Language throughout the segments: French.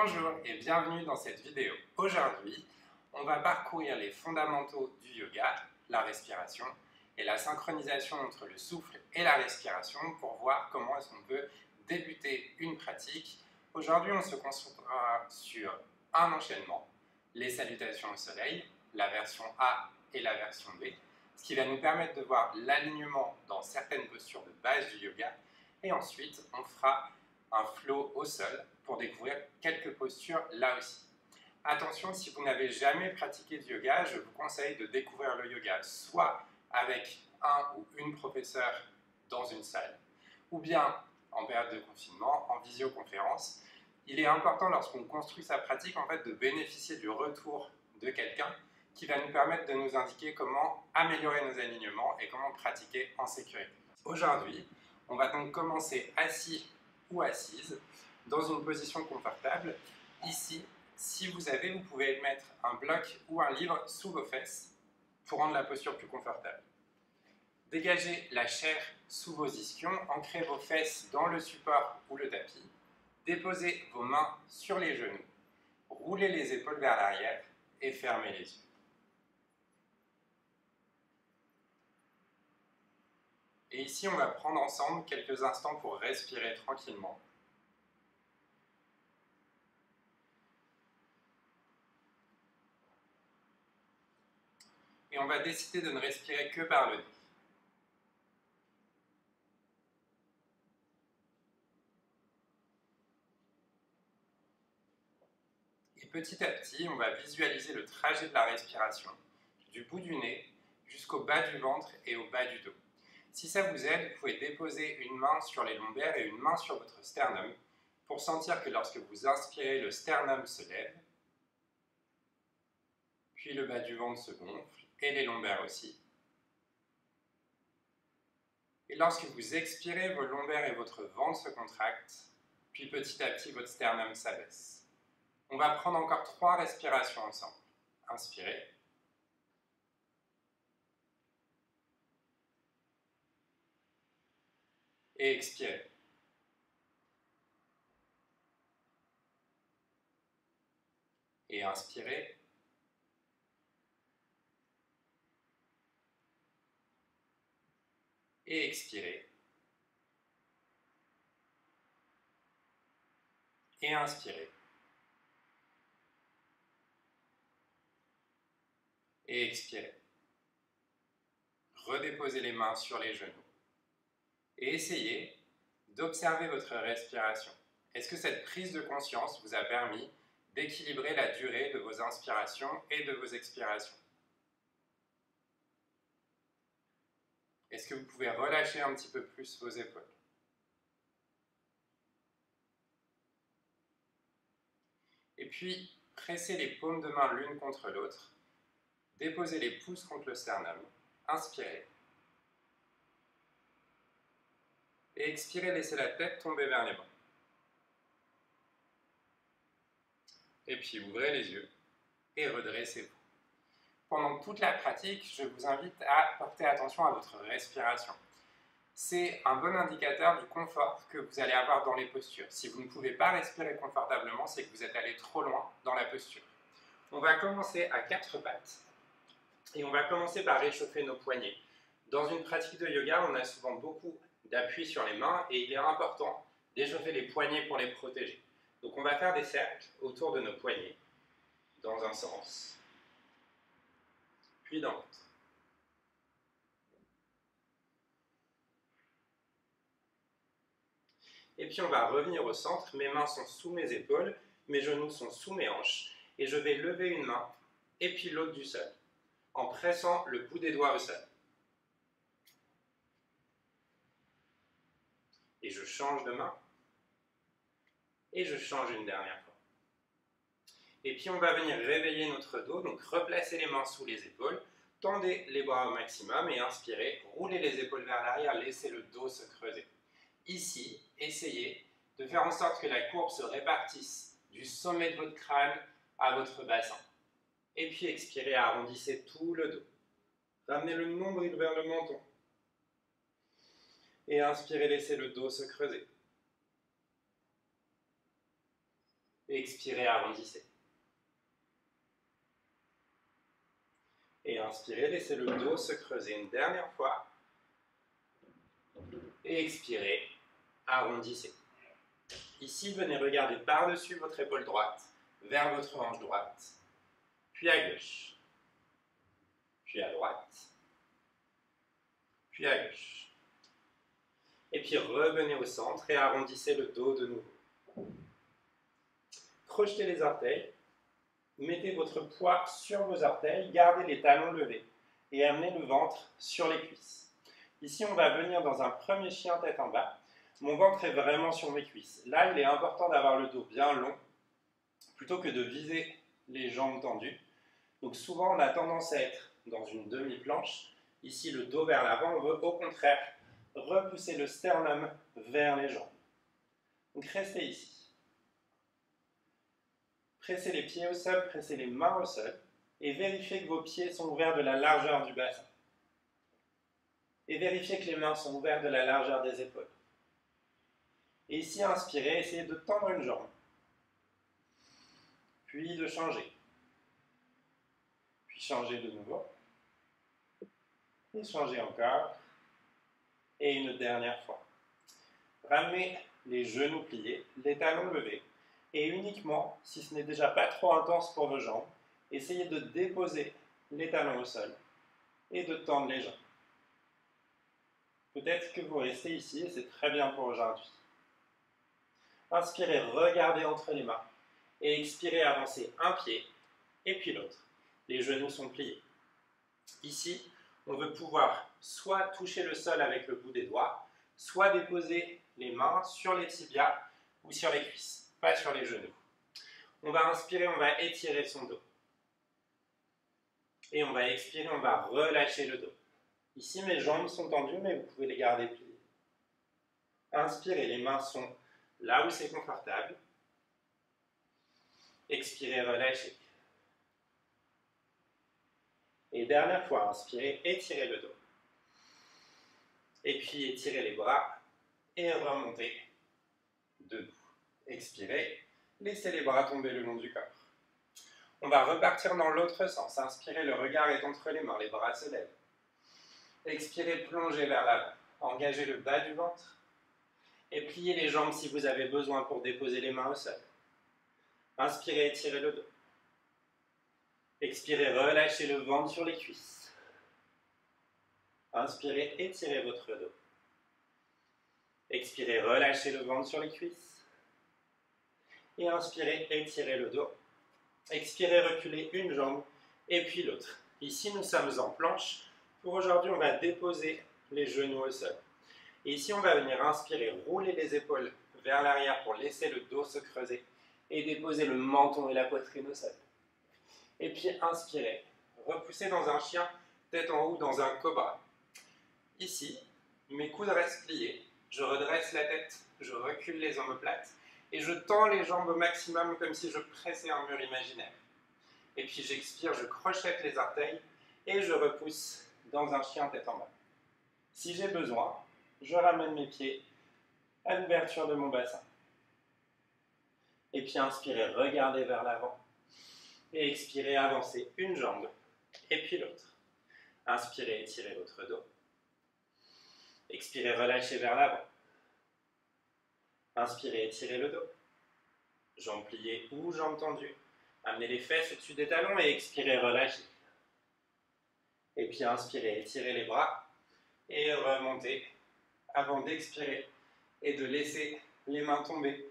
Bonjour et bienvenue dans cette vidéo. Aujourd'hui, on va parcourir les fondamentaux du yoga, la respiration et la synchronisation entre le souffle et la respiration pour voir comment est-ce qu'on peut débuter une pratique. Aujourd'hui, on se concentrera sur un enchaînement, les salutations au soleil, la version A et la version B, ce qui va nous permettre de voir l'alignement dans certaines postures de base du yoga. Et ensuite, on fera un flow au sol pour découvrir quelques postures là aussi. Attention, si vous n'avez jamais pratiqué du yoga, je vous conseille de découvrir le yoga soit avec un ou une professeure dans une salle, ou bien en période de confinement, en visioconférence. Il est important lorsqu'on construit sa pratique en fait, de bénéficier du retour de quelqu'un qui va nous permettre de nous indiquer comment améliorer nos alignements et comment pratiquer en sécurité. Aujourd'hui, on va donc commencer assis ou assise dans une position confortable. Ici, si vous avez, vous pouvez mettre un bloc ou un livre sous vos fesses pour rendre la posture plus confortable. Dégagez la chair sous vos ischions, ancrez vos fesses dans le support ou le tapis, déposez vos mains sur les genoux, roulez les épaules vers l'arrière et fermez les yeux. Et ici, on va prendre ensemble quelques instants pour respirer tranquillement. Et on va décider de ne respirer que par le nez. Et petit à petit, on va visualiser le trajet de la respiration, du bout du nez jusqu'au bas du ventre et au bas du dos. Si ça vous aide, vous pouvez déposer une main sur les lombaires et une main sur votre sternum pour sentir que lorsque vous inspirez, le sternum se lève, puis le bas du ventre se gonfle et les lombaires aussi. Et lorsque vous expirez, vos lombaires et votre ventre se contractent, puis petit à petit, votre sternum s'abaisse. On va prendre encore 3 respirations ensemble. Inspirez. Et expirez. Et inspirez. Et expirez. Et inspirez. Et expirez. Redéposez les mains sur les genoux. Et essayez d'observer votre respiration. Est-ce que cette prise de conscience vous a permis d'équilibrer la durée de vos inspirations et de vos expirations? Est-ce que vous pouvez relâcher un petit peu plus vos épaules? Et puis, pressez les paumes de main l'une contre l'autre. Déposez les pouces contre le sternum. Inspirez. Et expirez, laissez la tête tomber vers les mains. Et puis, ouvrez les yeux et redressez-vous. Pendant toute la pratique, je vous invite à porter attention à votre respiration. C'est un bon indicateur du confort que vous allez avoir dans les postures. Si vous ne pouvez pas respirer confortablement, c'est que vous êtes allé trop loin dans la posture. On va commencer à 4 pattes et on va commencer par réchauffer nos poignets. Dans une pratique de yoga, on a souvent beaucoup d'appui sur les mains et il est important d'échauffer les poignets pour les protéger. Donc on va faire des cercles autour de nos poignets, dans un sens, puis dans l'autre. Et puis on va revenir au centre, mes mains sont sous mes épaules, mes genoux sont sous mes hanches, et je vais lever une main et puis l'autre du sol, en pressant le bout des doigts au sol. Et je change de main, et je change une dernière fois. Et puis on va venir réveiller notre dos, donc replacer les mains sous les épaules, tendez les bras au maximum et inspirez, roulez les épaules vers l'arrière, laissez le dos se creuser. Ici, essayez de faire en sorte que la courbe se répartisse du sommet de votre crâne à votre bassin. Et puis expirez, arrondissez tout le dos. Ramenez le nombril vers le menton. Et inspirez, laissez le dos se creuser. Expirez, arrondissez. Et inspirez, laissez le dos se creuser une dernière fois. Et expirez, arrondissez. Ici, venez regarder par-dessus votre épaule droite, vers votre hanche droite, puis à gauche, puis à droite, puis à gauche. Et puis revenez au centre et arrondissez le dos de nouveau. Crochetez les orteils, mettez votre poids sur vos orteils, gardez les talons levés et amenez le ventre sur les cuisses. Ici, on va venir dans un premier chien tête en bas. Mon ventre est vraiment sur mes cuisses. Là, il est important d'avoir le dos bien long, plutôt que de viser les jambes tendues. Donc souvent, on a tendance à être dans une demi-planche. Ici, le dos vers l'avant, on veut au contraire repousser le sternum vers les jambes. Donc restez ici. Pressez les pieds au sol, pressez les mains au sol et vérifiez que vos pieds sont ouverts de la largeur du bassin. Et vérifiez que les mains sont ouvertes de la largeur des épaules. Et ici, inspirez, essayez de tendre une jambe. Puis de changer. Puis changer de nouveau. Et changer encore. Et une dernière fois. Ramenez les genoux pliés, les talons levés. Et uniquement, si ce n'est déjà pas trop intense pour vos jambes, essayez de déposer les talons au sol et de tendre les jambes. Peut-être que vous restez ici et c'est très bien pour aujourd'hui. Inspirez, regardez entre les mains. Et expirez, avancez un pied et puis l'autre. Les genoux sont pliés. Ici, on veut pouvoir soit toucher le sol avec le bout des doigts, soit déposer les mains sur les tibias ou sur les cuisses, pas sur les genoux. On va inspirer, on va étirer son dos. Et on va expirer, on va relâcher le dos. Ici, mes jambes sont tendues, mais vous pouvez les garder pliées. Inspirez, les mains sont là où c'est confortable. Expirez, relâchez. Et dernière fois, inspirez, étirez le dos. Et puis étirez les bras et remontez debout. Expirez, laissez les bras tomber le long du corps. On va repartir dans l'autre sens. Inspirez, le regard est entre les mains, les bras se lèvent. Expirez, plongez vers l'avant. Engagez le bas du ventre. Et pliez les jambes si vous avez besoin pour déposer les mains au sol. Inspirez, étirez le dos. Expirez, relâchez le ventre sur les cuisses. Inspirez, étirez votre dos. Expirez, relâchez le ventre sur les cuisses. Et inspirez, étirez le dos. Expirez, reculez une jambe et puis l'autre. Ici, nous sommes en planche. Pour aujourd'hui, on va déposer les genoux au sol. Et ici, on va venir inspirer, rouler les épaules vers l'arrière pour laisser le dos se creuser et déposer le menton et la poitrine au sol. Et puis inspirez, repoussez dans un chien, tête en haut, dans un cobra. Ici, mes coudes restent pliés, je redresse la tête, je recule les omoplates et je tends les jambes au maximum comme si je pressais un mur imaginaire. Et puis j'expire, je crochette les orteils et je repousse dans un chien tête en bas. Si j'ai besoin, je ramène mes pieds à l'ouverture de mon bassin. Et puis inspirez, regardez vers l'avant. Et expirez, avancez une jambe et puis l'autre. Inspirez, étirez votre dos. Expirez, relâchez vers l'avant. Inspirez, étirez le dos. Jambes pliées ou jambes tendues. Amenez les fesses au-dessus des talons et expirez, relâchez. Et puis inspirez, étirez les bras et remontez avant d'expirer et de laisser les mains tomber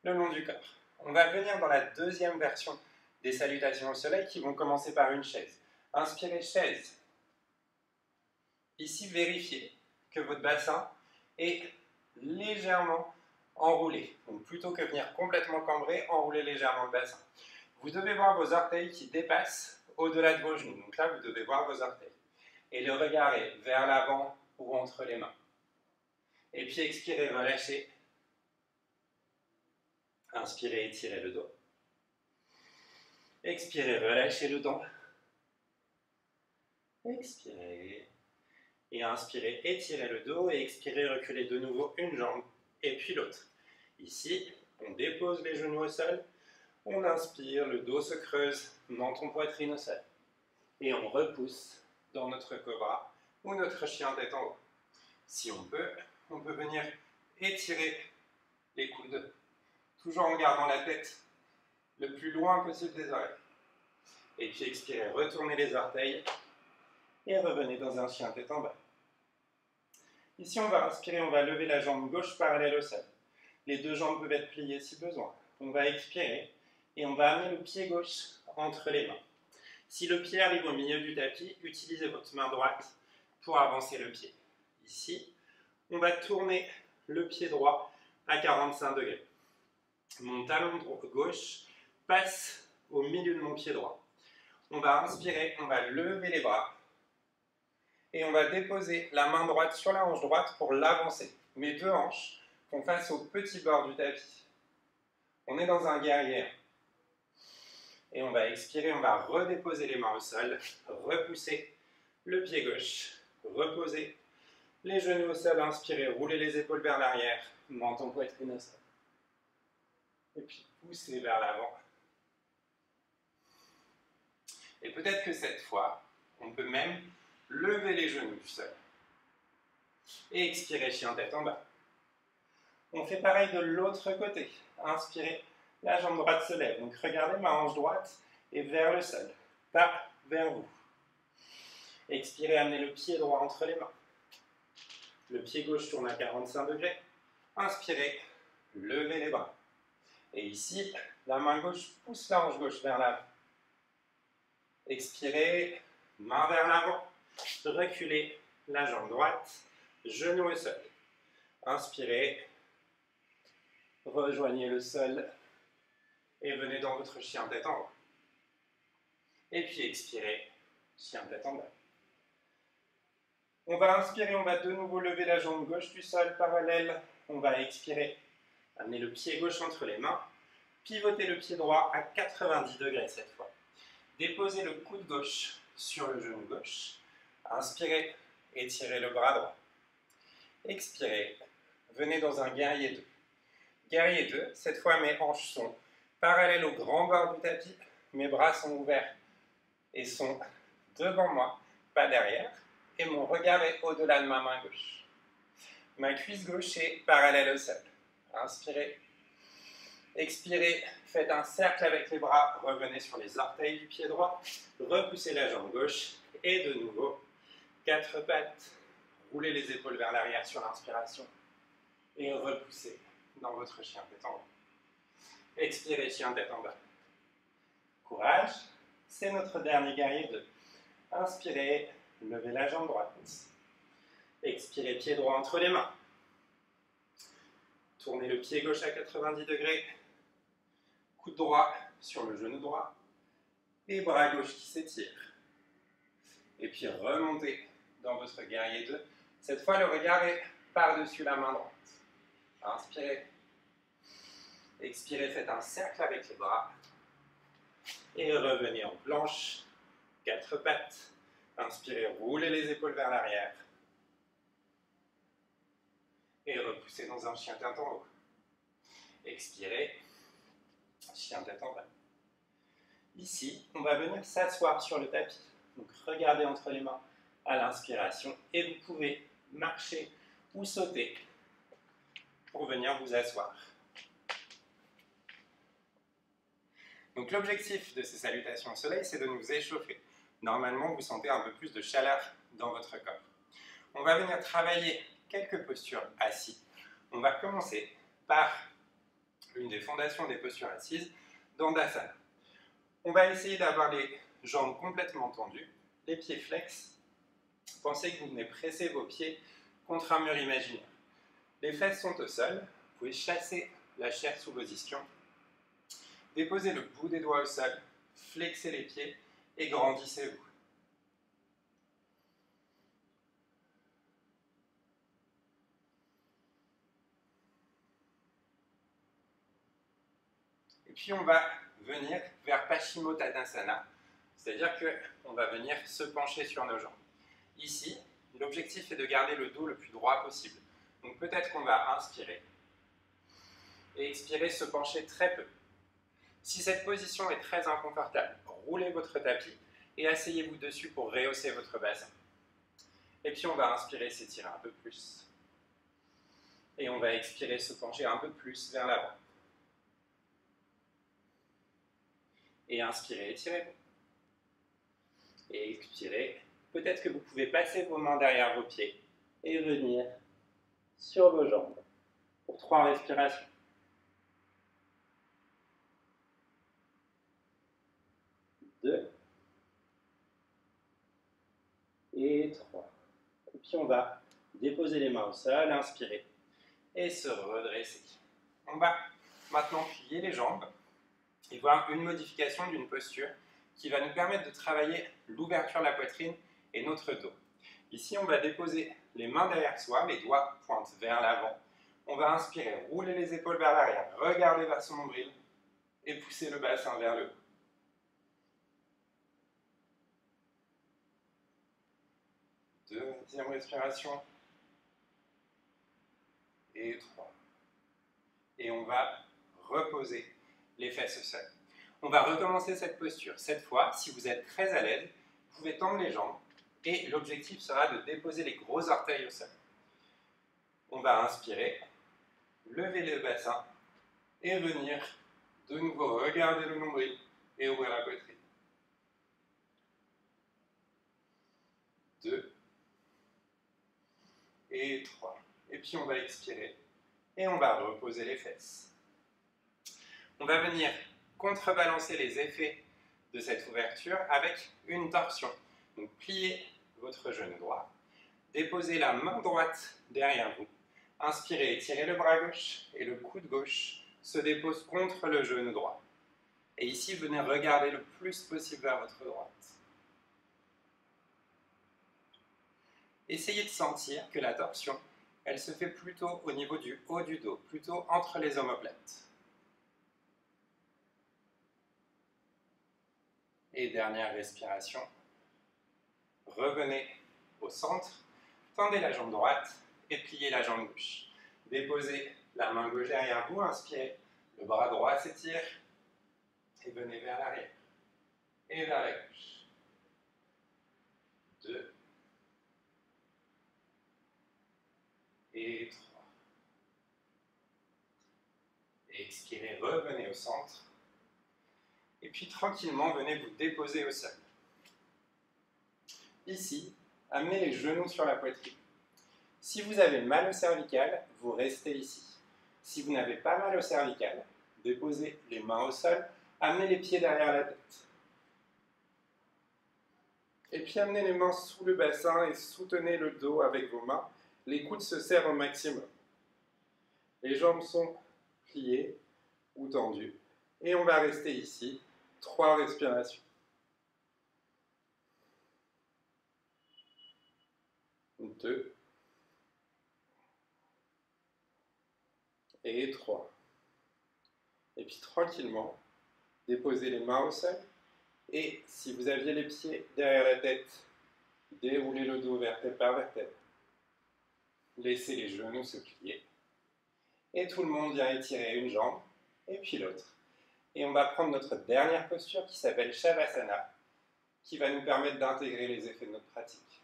le long du corps. On va venir dans la deuxième version des salutations au soleil qui vont commencer par une chaise. Inspirez, chaise. Ici, vérifiez que votre bassin est légèrement enroulé. Donc plutôt que venir complètement cambré, enroulez légèrement le bassin. Vous devez voir vos orteils qui dépassent au-delà de vos genoux. Donc là, vous devez voir vos orteils. Et le regard est vers l'avant ou entre les mains. Et puis expirez, relâchez. Inspirez, étirez le dos. Expirez, relâchez le dos. Expirez. Et inspirez, étirez le dos. Et expirez, reculez de nouveau une jambe et puis l'autre. Ici, on dépose les genoux au sol. On inspire, le dos se creuse, menton poitrine au sol. Et on repousse dans notre cobra ou notre chien tête en haut. Si on peut venir étirer les coudes, toujours en gardant la tête le plus loin possible des oreilles. Et puis expirez, retournez les orteils et revenez dans un chien tête en bas. Ici, on va inspirer, on va lever la jambe gauche parallèle au sol. Les deux jambes peuvent être pliées si besoin. On va expirer et on va amener le pied gauche entre les mains. Si le pied arrive au milieu du tapis, utilisez votre main droite pour avancer le pied. Ici, on va tourner le pied droit à 45 degrés. Mon talon gauche passe au milieu de mon pied droit. On va inspirer, on va lever les bras et on va déposer la main droite sur la hanche droite pour l'avancer. Mes deux hanches font face au petit bord du tapis. On est dans un guerrier. Et on va expirer, on va redéposer les mains au sol, repousser le pied gauche, reposer les genoux au sol, inspirez, roulez les épaules vers l'arrière, menton poitrine au sol. Et puis poussez vers l'avant. Et peut-être que cette fois, on peut même lever les genoux du sol. Et expirer, chien tête en bas. On fait pareil de l'autre côté. Inspirez, la jambe droite se lève. Donc regardez ma hanche droite et vers le sol, pas vers vous. Expirez, amenez le pied droit entre les mains. Le pied gauche tourne à 45 degrés. Inspirez, levez les bras. Et ici, la main gauche pousse la hanche gauche vers l'avant. Expirez, main vers l'avant. Reculez la jambe droite, genou au sol. Inspirez, rejoignez le sol et venez dans votre chien tête en haut. Et puis expirez, chien tête en bas. On va inspirer, on va de nouveau lever la jambe gauche du sol parallèle. On va expirer, amener le pied gauche entre les mains. Pivotez le pied droit à 90 degrés cette fois. Déposez le coude gauche sur le genou gauche. Inspirez, étirez le bras droit. Expirez, venez dans un guerrier 2. Guerrier 2, cette fois mes hanches sont parallèles au grand bord du tapis. Mes bras sont ouverts et sont devant moi, pas derrière. Et mon regard est au-delà de ma main gauche. Ma cuisse gauche est parallèle au sol. Inspirez. Expirez, faites un cercle avec les bras, revenez sur les orteils du pied droit, repoussez la jambe gauche et de nouveau, 4 pattes, roulez les épaules vers l'arrière sur l'inspiration et repoussez dans votre chien tête en haut. Expirez, chien tête en bas. Courage, c'est notre dernier guerrier 2. Inspirez, levez la jambe droite. Expirez, pied droit entre les mains. Tournez le pied gauche à 90 degrés. Coude droit sur le genou droit. Et bras gauche qui s'étire. Et puis remontez dans votre guerrier 2. Cette fois, le regard est par-dessus la main droite. Inspirez. Expirez, faites un cercle avec les bras. Et revenez en planche. 4 pattes. Inspirez, roulez les épaules vers l'arrière. Et repoussez dans un chien tête en haut. Expirez, chien tête en bas. Ici, on va venir s'asseoir sur le tapis. Donc regardez entre les mains à l'inspiration et vous pouvez marcher ou sauter pour venir vous asseoir. Donc l'objectif de ces salutations au soleil, c'est de nous échauffer. Normalement, vous sentez un peu plus de chaleur dans votre corps. On va venir travailler quelques postures assises. On va commencer par une des fondations des postures assises, Dandasana. On va essayer d'avoir les jambes complètement tendues, les pieds flex. Pensez que vous venez presser vos pieds contre un mur imaginaire. Les fesses sont au sol, vous pouvez chasser la chair sous vos ischions. Déposez le bout des doigts au sol, flexez les pieds et grandissez-vous. Et puis on va venir vers Paschimottanasana, c'est-à-dire qu'on va venir se pencher sur nos jambes. Ici, l'objectif est de garder le dos le plus droit possible. Donc peut-être qu'on va inspirer et expirer, se pencher très peu. Si cette position est très inconfortable, roulez votre tapis et asseyez-vous dessus pour rehausser votre bassin. Et puis on va inspirer, s'étirer un peu plus. Et on va expirer, se pencher un peu plus vers l'avant. Et inspirez, étirez-vous. Et expirez. Peut-être que vous pouvez passer vos mains derrière vos pieds et venir sur vos jambes pour 3 respirations. 2 et 3. Et puis on va déposer les mains au sol, inspirer et se redresser. On va maintenant plier les jambes et voir une modification d'une posture qui va nous permettre de travailler l'ouverture de la poitrine et notre dos. Ici, on va déposer les mains derrière soi, les doigts pointent vers l'avant. On va inspirer, rouler les épaules vers l'arrière, regarder vers son nombril et pousser le bassin vers le haut. Deuxième respiration. Et 3. Et on va reposer les fesses au sol. On va recommencer cette posture. Cette fois, si vous êtes très à l'aise, vous pouvez tendre les jambes et l'objectif sera de déposer les gros orteils au sol. On va inspirer, lever le bassin et venir de nouveau regarder le nombril et ouvrir la poitrine. 2 et 3. Et puis on va expirer et on va reposer les fesses. On va venir contrebalancer les effets de cette ouverture avec une torsion. Donc pliez votre genou droit, déposez la main droite derrière vous, inspirez, étirez le bras gauche et le coude gauche se dépose contre le genou droit. Et ici, venez regarder le plus possible vers votre droite. Essayez de sentir que la torsion, elle se fait plutôt au niveau du haut du dos, plutôt entre les omoplates. Et dernière respiration. Revenez au centre, tendez la jambe droite et pliez la jambe gauche. Déposez la main gauche derrière vous, inspirez, le bras droit s'étire et venez vers l'arrière et vers la gauche. 2 et 3. Et expirez, revenez au centre. Et puis tranquillement, venez vous déposer au sol. Ici, amenez les genoux sur la poitrine. Si vous avez mal au cervical, vous restez ici. Si vous n'avez pas mal au cervical, déposez les mains au sol, amenez les pieds derrière la tête. Et puis amenez les mains sous le bassin et soutenez le dos avec vos mains. Les coudes se serrent au maximum. Les jambes sont pliées ou tendues. Et on va rester ici. 3 respirations. 2 et 3. Et puis tranquillement, déposez les mains au sol. Et si vous aviez les pieds derrière la tête, déroulez le dos vertèbre par vertèbre. Laissez les genoux se plier. Et tout le monde vient étirer une jambe et puis l'autre. Et on va prendre notre dernière posture qui s'appelle Shavasana, qui va nous permettre d'intégrer les effets de notre pratique.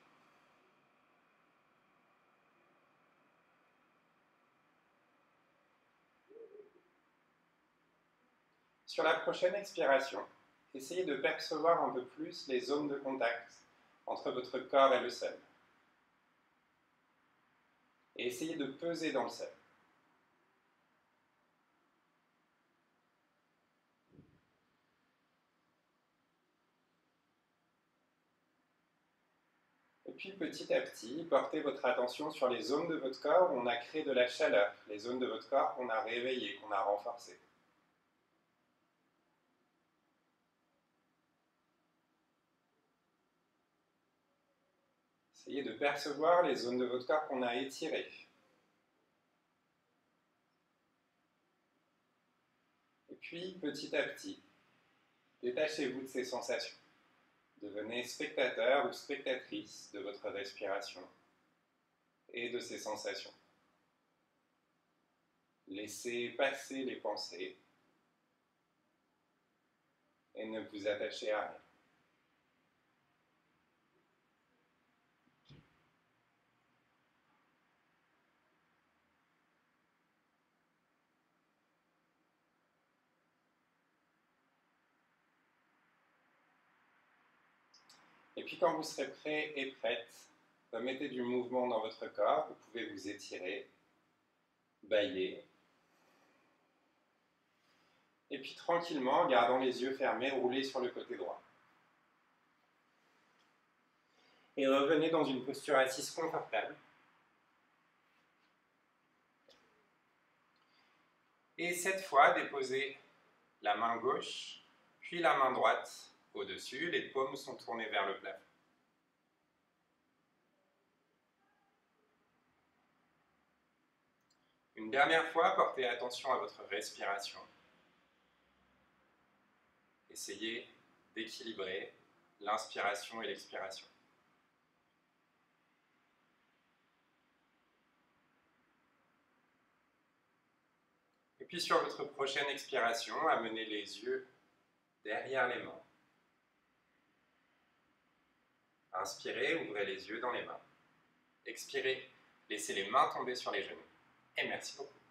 Sur la prochaine expiration, essayez de percevoir un peu plus les zones de contact entre votre corps et le sol. Et essayez de peser dans le sol. Et puis petit à petit, portez votre attention sur les zones de votre corps où on a créé de la chaleur, les zones de votre corps qu'on a réveillées, qu'on a renforcées. Essayez de percevoir les zones de votre corps qu'on a étirées. Et puis, petit à petit, détachez-vous de ces sensations. Devenez spectateur ou spectatrice de votre respiration et de ces sensations. Laissez passer les pensées. et ne vous attachez à rien. Et puis quand vous serez prêt et prête, mettez du mouvement dans votre corps, vous pouvez vous étirer, bâiller. Et puis tranquillement, en gardant les yeux fermés, roulez sur le côté droit. Et revenez dans une posture assise confortable. Et cette fois, déposez la main gauche, puis la main droite au-dessus. Les paumes sont tournées vers le plafond. Une dernière fois, portez attention à votre respiration. Essayez d'équilibrer l'inspiration et l'expiration. Et puis sur votre prochaine expiration, amenez les yeux derrière les mains. Inspirez, ouvrez les yeux dans les mains. Expirez, laissez les mains tomber sur les genoux. Et merci beaucoup.